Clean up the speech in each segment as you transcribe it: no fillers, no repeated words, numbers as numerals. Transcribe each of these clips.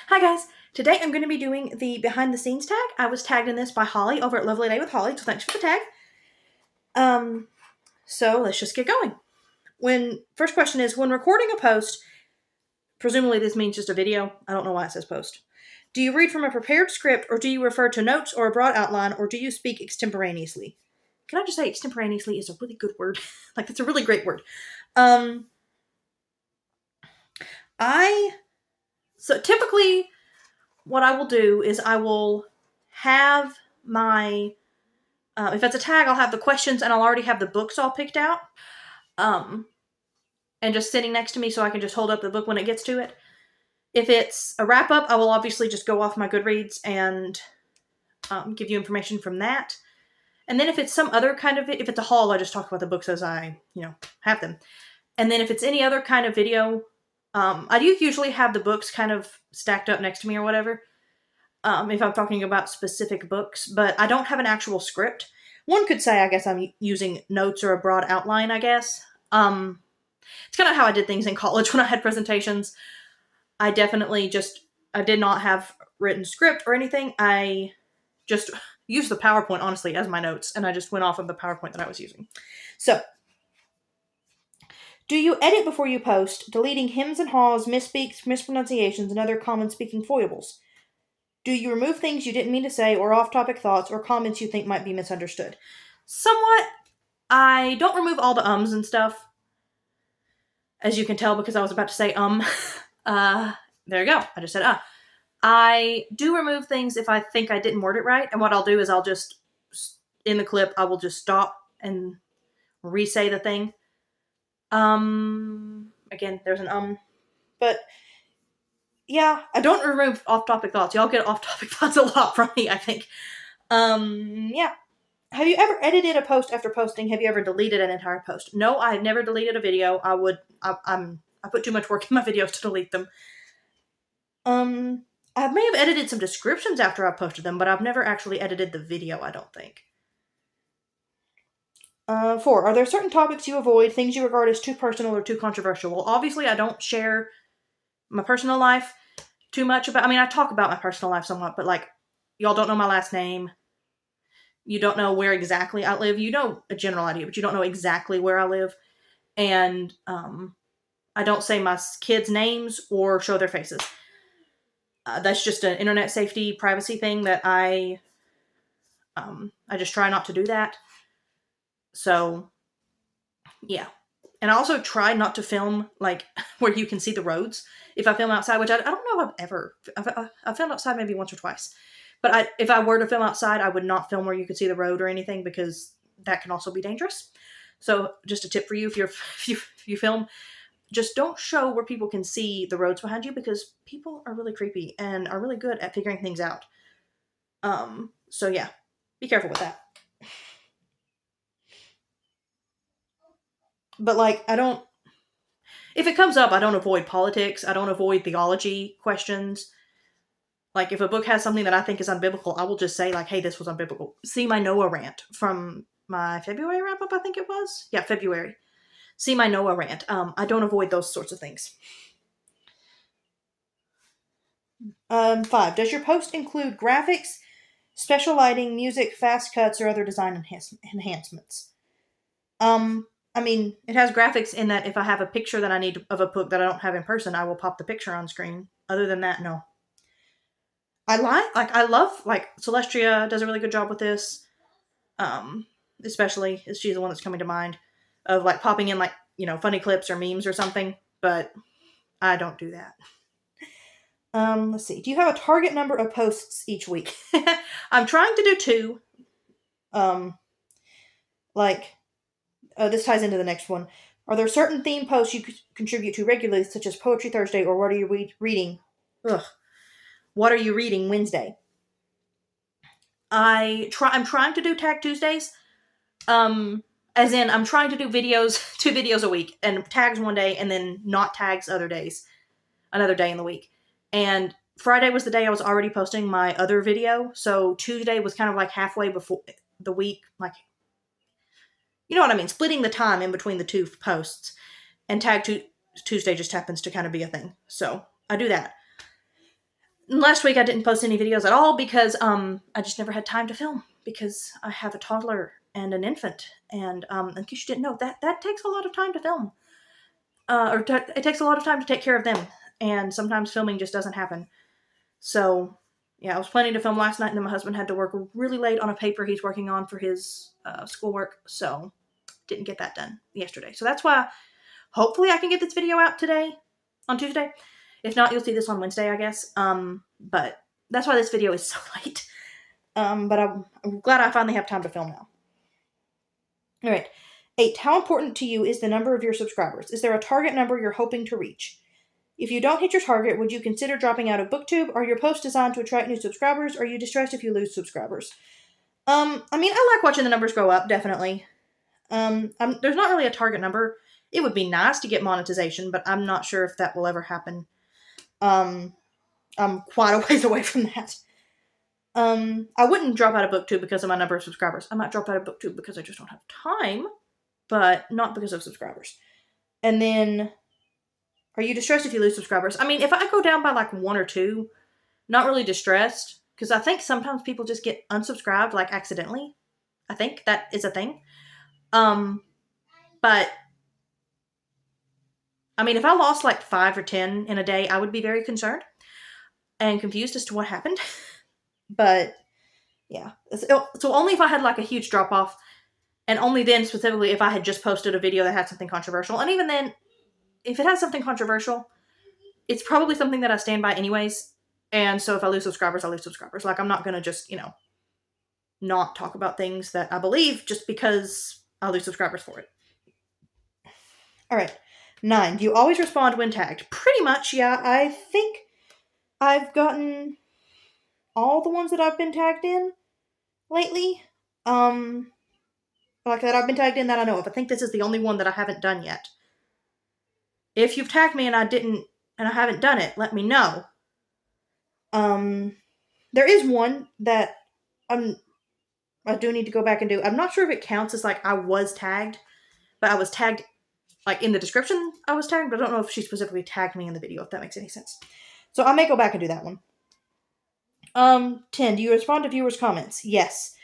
Hi guys! Today I'm going to be doing the behind the scenes tag. I was tagged in this by Holly over at Lovely Day with Holly, so thanks for the tag. So let's just get going. First question is, when recording a post, presumably this means just a video, I don't know why it says post. Do you read from a prepared script, or do you refer to notes or a broad outline, or do you speak extemporaneously? Can I just say extemporaneously is a really good word? Like, it's a really great word. So typically what I will do is I will have my, if it's a tag, I'll have the questions and I'll already have the books all picked out. And just sitting next to me so I can just hold up the book when it gets to it. If it's a wrap up, I will obviously just go off my Goodreads and give you information from that. And then if it's some other kind of, if it's a haul, I just talk about the books as I, have them. And then if it's any other kind of video, I do usually have the books kind of stacked up next to me or whatever, if I'm talking about specific books, but I don't have an actual script. One could say, I guess, I'm using notes or a broad outline, I guess. It's kind of how I did things in college when I had presentations. I did not have written script or anything. I just used the PowerPoint, honestly, as my notes, and I just went off of the PowerPoint that I was using. So, do you edit before you post, deleting hems and haws, misspeaks, mispronunciations, and other common speaking foibles? Do you remove things you didn't mean to say, or off-topic thoughts or comments you think might be misunderstood? Somewhat. I don't remove all the ums and stuff, as you can tell because I was about to say there you go. I just said I do remove things if I think I didn't word it right, and what I'll do is I'll just, in the clip, I will just stop and re-say the thing. Again, there's an but yeah, I don't remove off-topic thoughts. Y'all get off-topic thoughts a lot from me, I think. Yeah. Have you ever edited a post after posting? Have you ever deleted an entire post? No, I have never deleted a video. I put too much work in my videos to delete them. I may have edited some descriptions after I posted them, but I've never actually edited the video, I don't think. 4. Are there certain topics you avoid, things you regard as too personal or too controversial? Well, obviously I don't share my personal life too much I talk about my personal life somewhat, but like, y'all don't know my last name. You don't know where exactly I live. You know a general idea, but you don't know exactly where I live. And I don't say my kids' names or show their faces. That's just an internet safety privacy thing that I just try not to do that. So, yeah. And I also try not to film, like, where you can see the roads. If I film outside, which I don't know if I've filmed outside maybe once or twice. But if I were to film outside, I would not film where you could see the road or anything, because that can also be dangerous. So just a tip for you, if you film, just don't show where people can see the roads behind you, because people are really creepy and are really good at figuring things out. So yeah, be careful with that. But like, if it comes up, I don't avoid politics. I don't avoid theology questions. Like, if a book has something that I think is unbiblical, I will just say, like, hey, this was unbiblical. See my Noah rant from my February wrap-up, I think it was? Yeah, February. See my Noah rant. I don't avoid those sorts of things. 5. Does your post include graphics, special lighting, music, fast cuts, or other design enhancements? It has graphics in that if I have a picture that I need of a book that I don't have in person, I will pop the picture on screen. Other than that, no. I love, Celestia does a really good job with this. Especially, she's the one that's coming to mind, of like popping in funny clips or memes or something, but I don't do that. Let's see. Do you have a target number of posts each week? I'm trying to do 2. This ties into the next one. Are there certain theme posts you contribute to regularly, such as Poetry Thursday or What Are You Reading? What Are You Reading Wednesday? I'm trying to do Tag Tuesdays. As in, I'm trying to do 2 videos a week, and tags one day, and then not tags other days, another day in the week. And Friday was the day I was already posting my other video, so Tuesday was kind of like halfway before the week, like, you know what I mean, splitting the time in between the 2 posts, and Tag Tuesday just happens to kind of be a thing, so I do that. last week I didn't post any videos at all because I just never had time to film because I have a toddler and an infant, and in case you didn't know, that takes a lot of time to film, it takes a lot of time to take care of them, and sometimes filming just doesn't happen. So yeah, I was planning to film last night, and then my husband had to work really late on a paper he's working on for his schoolwork, so didn't get that done yesterday. So that's why hopefully I can get this video out today on Tuesday. If not, you'll see this on Wednesday, I guess. But that's why this video is so late. But I'm glad I finally have time to film now. All right. 8. How important to you is the number of your subscribers? Is there a target number you're hoping to reach? If you don't hit your target, would you consider dropping out of BookTube? Are your posts designed to attract new subscribers? Are you distressed if you lose subscribers? I mean, I like watching the numbers grow up, definitely. There's not really a target number. It would be nice to get monetization, but I'm not sure if that will ever happen. I'm quite a ways away from that. I wouldn't drop out of BookTube because of my number of subscribers. I might drop out of BookTube because I just don't have time, but not because of subscribers. And then, are you distressed if you lose subscribers? I mean, if I go down by like 1 or 2, not really distressed, because I think sometimes people just get unsubscribed like accidentally. I think that is a thing. But I mean, if I lost like 5 or 10 in a day, I would be very concerned and confused as to what happened. But yeah, so only if I had like a huge drop off, and only then specifically if I had just posted a video that had something controversial. And even then, if it has something controversial, it's probably something that I stand by anyways. And so if I lose subscribers, I lose subscribers. Like, I'm not going to just, not talk about things that I believe just because I'll lose subscribers for it. All right. 9. Do you always respond when tagged? Pretty much, yeah. I think I've gotten all the ones that I've been tagged in lately. Like that I've been tagged in that I know of. I think this is the only one that I haven't done yet. If you've tagged me and I haven't done it, let me know. There is one that I do need to go back and do. I'm not sure if it counts as like I was tagged, but I was tagged like in the description I was tagged, but I don't know if she specifically tagged me in the video, if that makes any sense. So I may go back and do that one. 10. Do you respond to viewers' comments? Yes,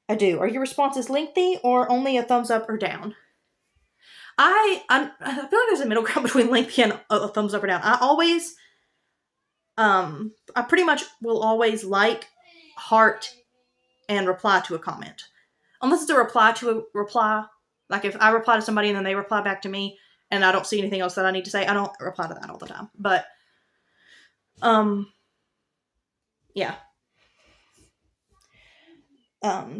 I do. Are your responses lengthy or only a thumbs up or down? I feel like there's a middle ground between lengthy and a thumbs up or down. I pretty much will always like, heart, and reply to a comment. Unless it's a reply to a reply. Like if I reply to somebody and then they reply back to me and I don't see anything else that I need to say, I don't reply to that all the time. But, yeah.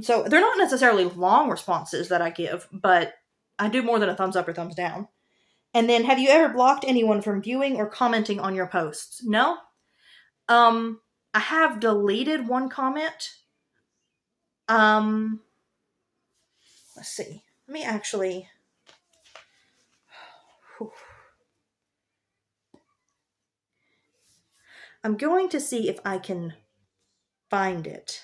So they're not necessarily long responses that I give, but I do more than a thumbs up or thumbs down. And then, have you ever blocked anyone from viewing or commenting on your posts? No. I have deleted one comment. Let's see. Let me actually. I'm going to see if I can find it.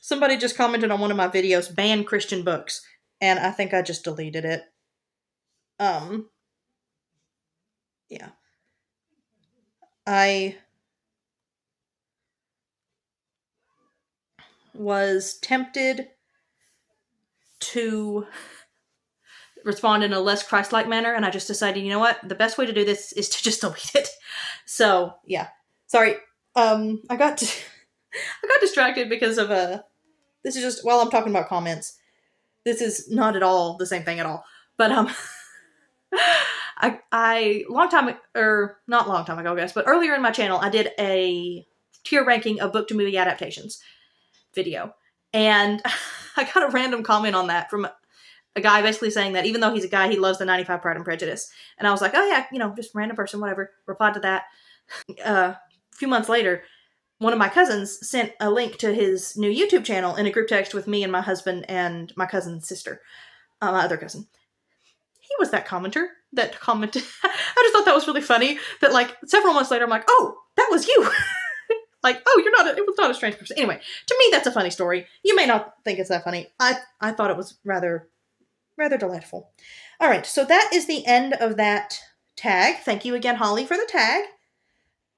Somebody just commented on one of my videos, ban Christian books, and I think I just deleted it. Yeah. I was tempted to respond in a less Christ-like manner, and I just decided, you know what? The best way to do this is to just delete it. So, yeah. Sorry. I got distracted because of this is just while I'm talking about comments. This is not at all the same thing at all. But I not long time ago, I guess, but earlier in my channel, I did a tier ranking of book to movie adaptations video, and I got a random comment on that from a guy basically saying that even though he's a guy, he loves the 95 Pride and Prejudice. And I was like, oh yeah, just random person, whatever. Replied to that. A few months later, one of my cousins sent a link to his new YouTube channel in a group text with me and my husband and my cousin's sister, my other cousin. He was that commenter that commented. I just thought that was really funny that like several months later, I'm like, oh, that was you. Like, oh, it was not a strange person. Anyway, to me, that's a funny story. You may not think it's that funny. I thought it was rather Rather delightful. All right, so that is the end of that tag. Thank you again, Holly, for the tag.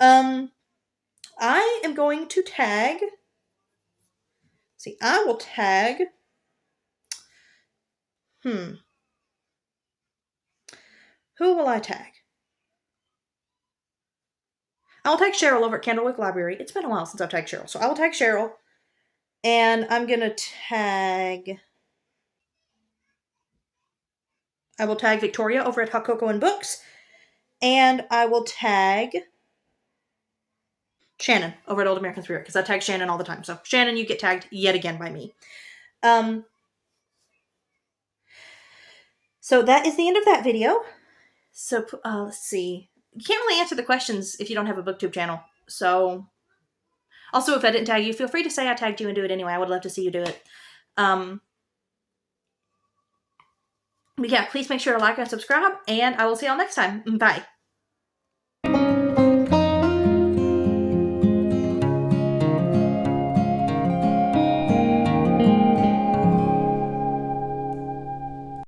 I am going to tag. See, I will tag. Who will I tag? I'll tag Cheryl over at Candlewick Library. It's been a while since I've tagged Cheryl, so I will tag Cheryl. And I'm going to tag. I will tag Victoria over at Hot Cocoa and Books. And I will tag Shannon over at Old American Spirit, because I tag Shannon all the time. So, Shannon, you get tagged yet again by me. So that is the end of that video. So, let's see. You can't really answer the questions if you don't have a BookTube channel. So, also, if I didn't tag you, feel free to say I tagged you and do it anyway. I would love to see you do it. But yeah, please make sure to like and subscribe, and I will see y'all next time. Bye.